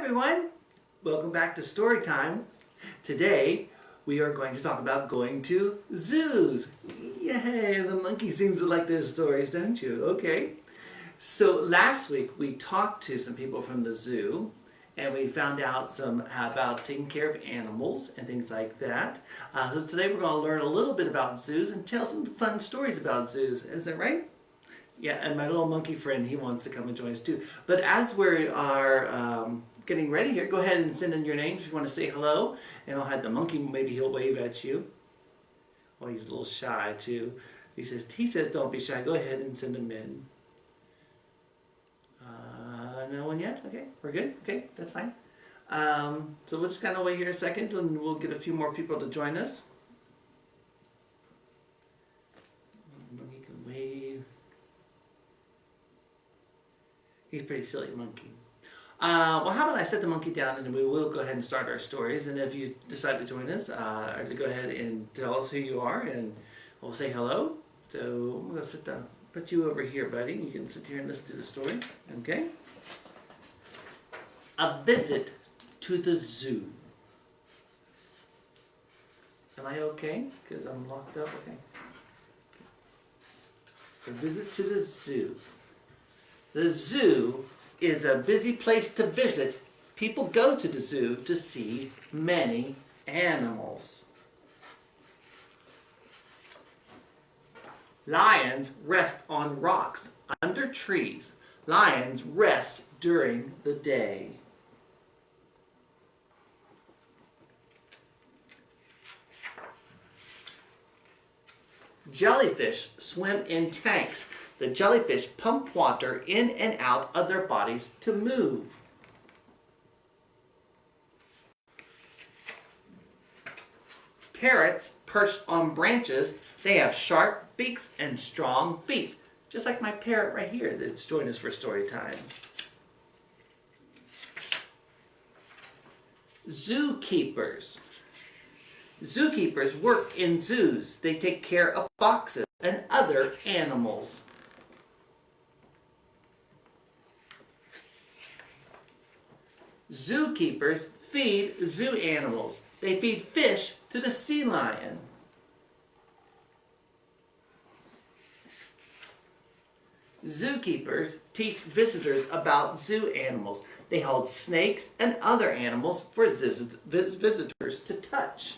everyone, welcome back to Story Time. Today we are going to talk about going to zoos. Yay, the monkey seems to like those stories, don't you? Okay. So last week we talked to some people from the zoo and we found out some about taking care of animals and things like that. So today we're going to learn a little bit about zoos and tell some fun stories about zoos. Is that right? Yeah, and my little monkey friend, he wants to come and join us too. But as we are getting ready here, go ahead and send in your names if you want to say hello. And I'll have the monkey, maybe he'll wave at you. Oh, he's a little shy too. He says don't be shy. Go ahead and send him in. No one yet? Okay, we're good? Okay, that's fine. So we'll just kind of wait here a second and we'll get a few more people to join us. Monkey can wave. He's a pretty silly monkey. Well, how about I set the monkey down and we will go ahead and start our stories. And if you decide to join us, to go ahead and tell us who you are and we'll say hello. So I'm going to sit down, put you over here, buddy. You can sit here and listen to the story. Okay? A visit to the zoo. Am I okay? Because I'm locked up? Okay. A visit to the zoo. The zoo is a busy place to visit. People go to the zoo to see many animals. Lions rest on rocks under trees. Lions rest during the day. Jellyfish swim in tanks. The jellyfish pump water in and out of their bodies to move. Parrots perch on branches. They have sharp beaks and strong feet. Just like my parrot right here that's joined us for story time. Zookeepers. Zookeepers work in zoos. They take care of foxes and other animals. Zookeepers feed zoo animals. They feed fish to the sea lion. Zookeepers teach visitors about zoo animals. They hold snakes and other animals for visitors to touch.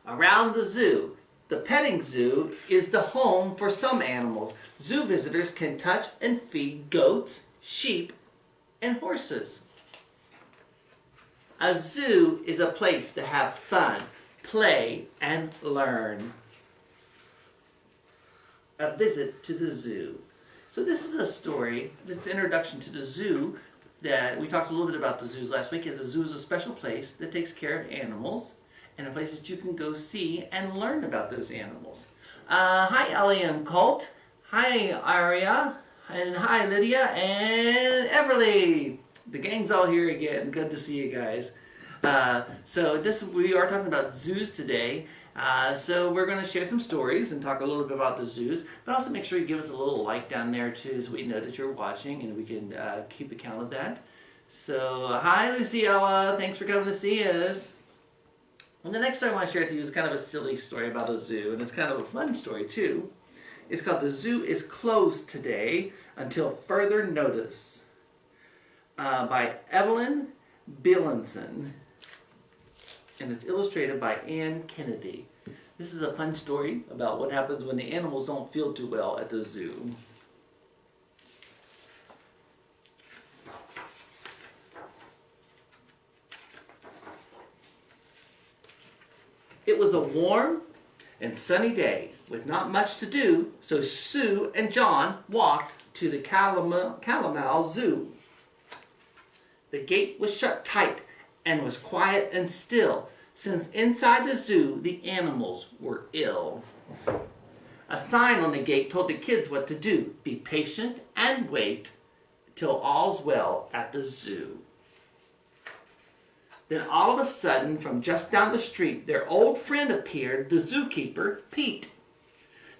Around the zoo, the petting zoo is the home for some animals. Zoo visitors can touch and feed goats, sheep, and horses. A zoo is a place to have fun, play, and learn. A visit to the zoo. So this is a story that's an introduction to the zoo. That we talked a little bit about the zoos last week. The zoo is a special place that takes care of animals and a place that you can go see and learn about those animals. Hi, Ellie and Colt. Hi, Aria. And hi, Lydia and Everly. The gang's all here again. Good to see you guys. We are talking about zoos today. So we're going to share some stories and talk a little bit about the zoos, but also make sure you give us a little like down there too so we know that you're watching and we can keep account of that. So, hi Luciella. Thanks for coming to see us. And the next story I want to share with you is kind of a silly story about a zoo, and it's kind of a fun story too. It's called The Zoo is Closed Today Until Further Notice by Evelyn Bielenson, and it's illustrated by Ann Kennedy. This is a fun story about what happens when the animals don't feel too well at the zoo. It was a warm and sunny day with not much to do, so Sue and John walked to the Calamau Zoo. The gate was shut tight and was quiet and still, since inside the zoo the animals were ill. A sign on the gate told the kids what to do: be patient and wait till all's well at the zoo. Then all of a sudden, from just down the street, their old friend appeared, the zookeeper, Pete.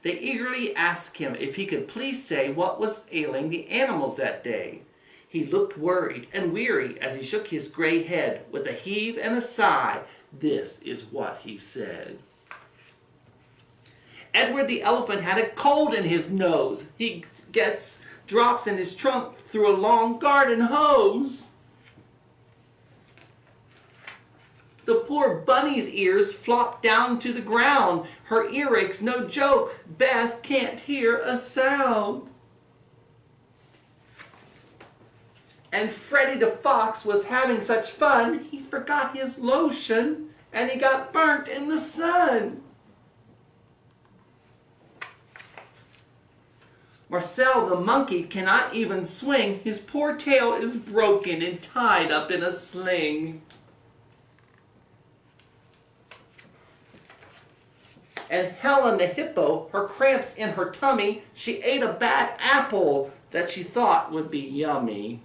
They eagerly asked him if he could please say what was ailing the animals that day. He looked worried and weary as he shook his gray head. With a heave and a sigh, this is what he said. Edward the elephant had a cold in his nose. He gets drops in his trunk through a long garden hose. The poor bunny's ears flopped down to the ground. Her earache's no joke. Beth can't hear a sound. And Freddie the fox was having such fun, he forgot his lotion and he got burnt in the sun. Marcel the monkey cannot even swing. His poor tail is broken and tied up in a sling. And Helen the hippo, her cramps in her tummy, she ate a bad apple that she thought would be yummy.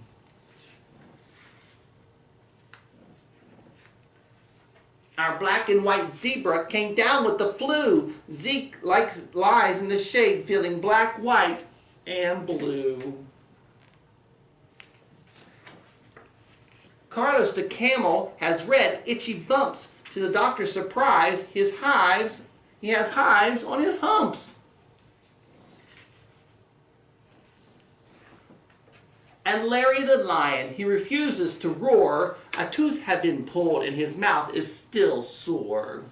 Our black and white zebra came down with the flu. Zeke lies in the shade feeling black, white, and blue. Carlos the camel has red, itchy bumps. To the doctor's surprise, he has hives on his humps. And Larry the lion, he refuses to roar. A tooth had been pulled and his mouth is still sore.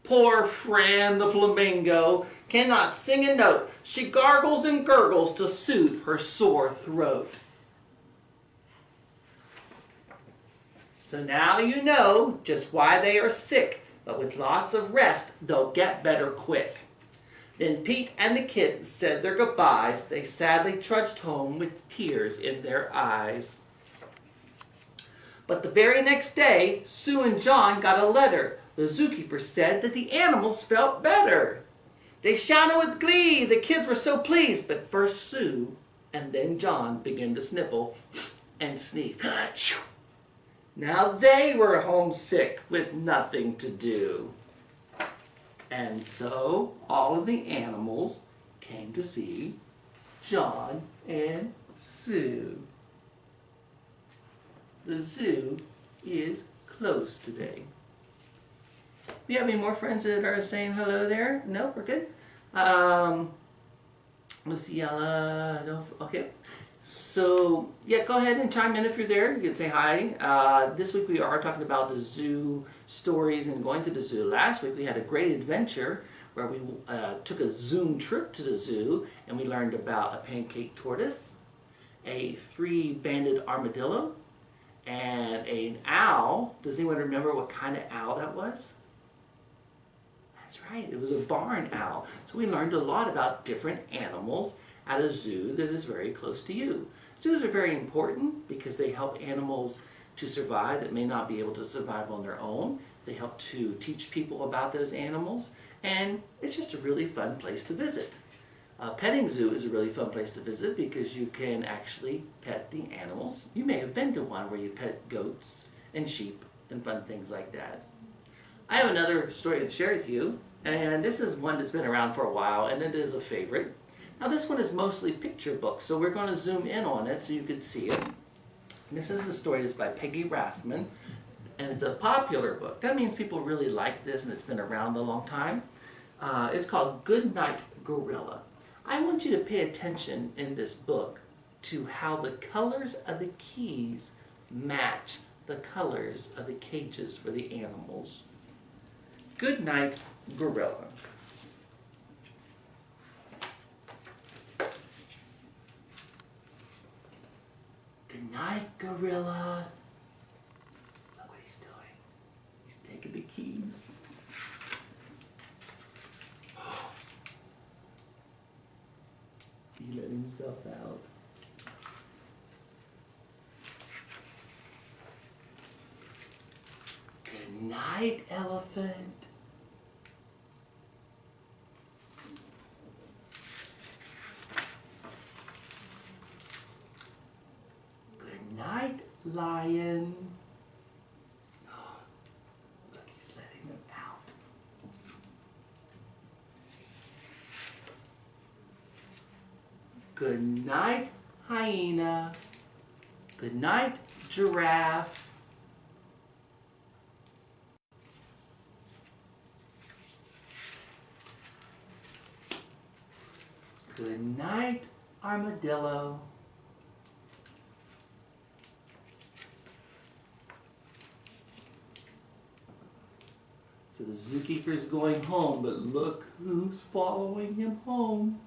Poor Fran the flamingo cannot sing a note. She gargles and gurgles to soothe her sore throat. So now you know just why they are sick, but with lots of rest, they'll get better quick. Then Pete and the kittens said their goodbyes. They sadly trudged home with tears in their eyes. But the very next day, Sue and John got a letter. The zookeeper said that the animals felt better. They shouted with glee. The kids were so pleased. But first Sue and then John began to sniffle and sneeze. Now they were homesick with nothing to do. And so all of the animals came to see John and Sue. The zoo is closed today. We have any more friends that are saying hello there? No, we're good. Luciella, no, okay. So, yeah, go ahead and chime in if you're there. You can say hi. This week we are talking about the zoo stories and going to the zoo. Last week we had a great adventure where we took a Zoom trip to the zoo and we learned about a pancake tortoise, a three-banded armadillo, and an owl. Does anyone remember what kind of owl that was? That's right, it was a barn owl. So we learned a lot about different animals at a zoo that is very close to you. Zoos are very important because they help animals to survive that may not be able to survive on their own. They help to teach people about those animals, and it's just a really fun place to visit. A petting zoo is a really fun place to visit because you can actually pet the animals. You may have been to one where you pet goats and sheep and fun things like that. I have another story to share with you, and this is one that's been around for a while, and it is a favorite. Now this one is mostly picture books, so we're going to zoom in on it so you can see it. This is a story that's by Peggy Rathman, and it's a popular book. That means people really like this and it's been around a long time. It's called Good Night Gorilla. I want you to pay attention in this book to how the colors of the keys match the colors of the cages for the animals. Good Night Gorilla. Good night, Gorilla. Look what he's doing. He's taking the keys. He let himself out. Good night, Elephant. Good night, Lion. Look, he's letting him out. Good night, hyena. Good night, giraffe. Good night, armadillo. So the zookeeper's going home, but look who's following him home.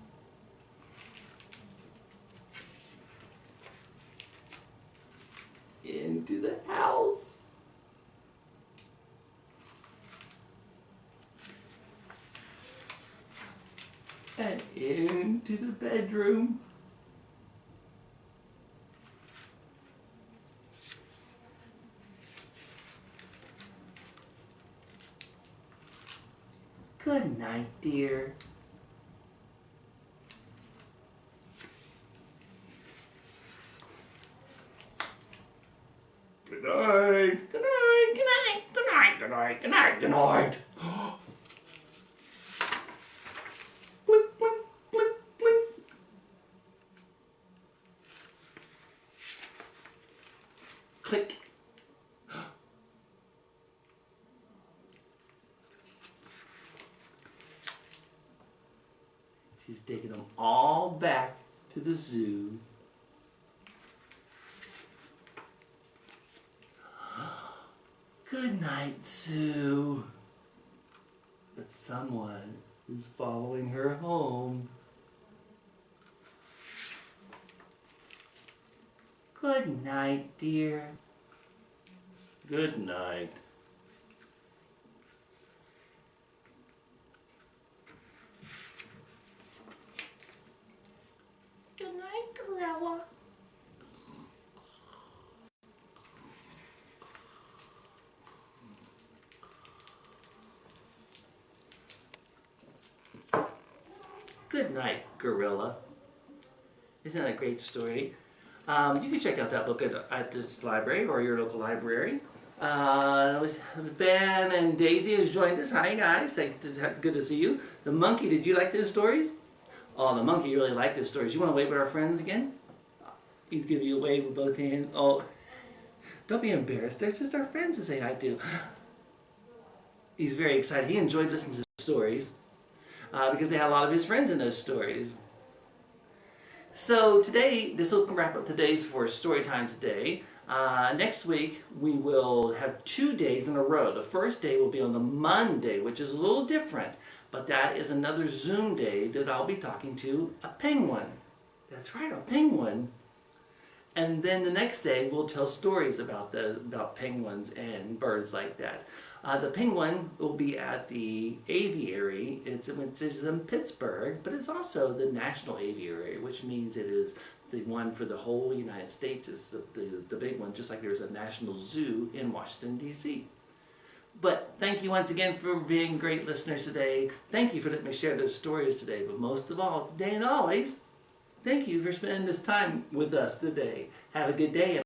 Into the house. And into the bedroom. Good night, dear. Good night. Good night. Good night. Good night. Good night. Good night. Good night. Blip, blip, blip, blip. Click. She's taking them all back to the zoo. Good night, Sue. But someone is following her home. Good night, dear. Good night. Good night, gorilla. Good night, gorilla. Isn't that a great story? You can check out that book at this library or your local library. It was Van and Daisy who's joined us. Hi guys, good to see you. The monkey, did you like those stories? Oh, the monkey really liked those stories. You want to wave at our friends again? He's giving you a wave with both hands. Oh, don't be embarrassed. They're just our friends to say hi to. He's very excited. He enjoyed listening to the stories because they had a lot of his friends in those stories. So today, this will wrap up today's for story time today. Next week, we will have 2 days in a row. The first day will be on the Monday, which is a little different, but that is another Zoom day that I'll be talking to a penguin. That's right, a penguin. And then the next day, we'll tell stories about penguins and birds like that. The penguin will be at the aviary. It's in Pittsburgh, but it's also the National Aviary, which means it is the one for the whole United States. It's the big one, just like there's a National Zoo in Washington, D.C. But thank you once again for being great listeners today. Thank you for letting me share those stories today. But most of all, today and always, thank you for spending this time with us today. Have a good day.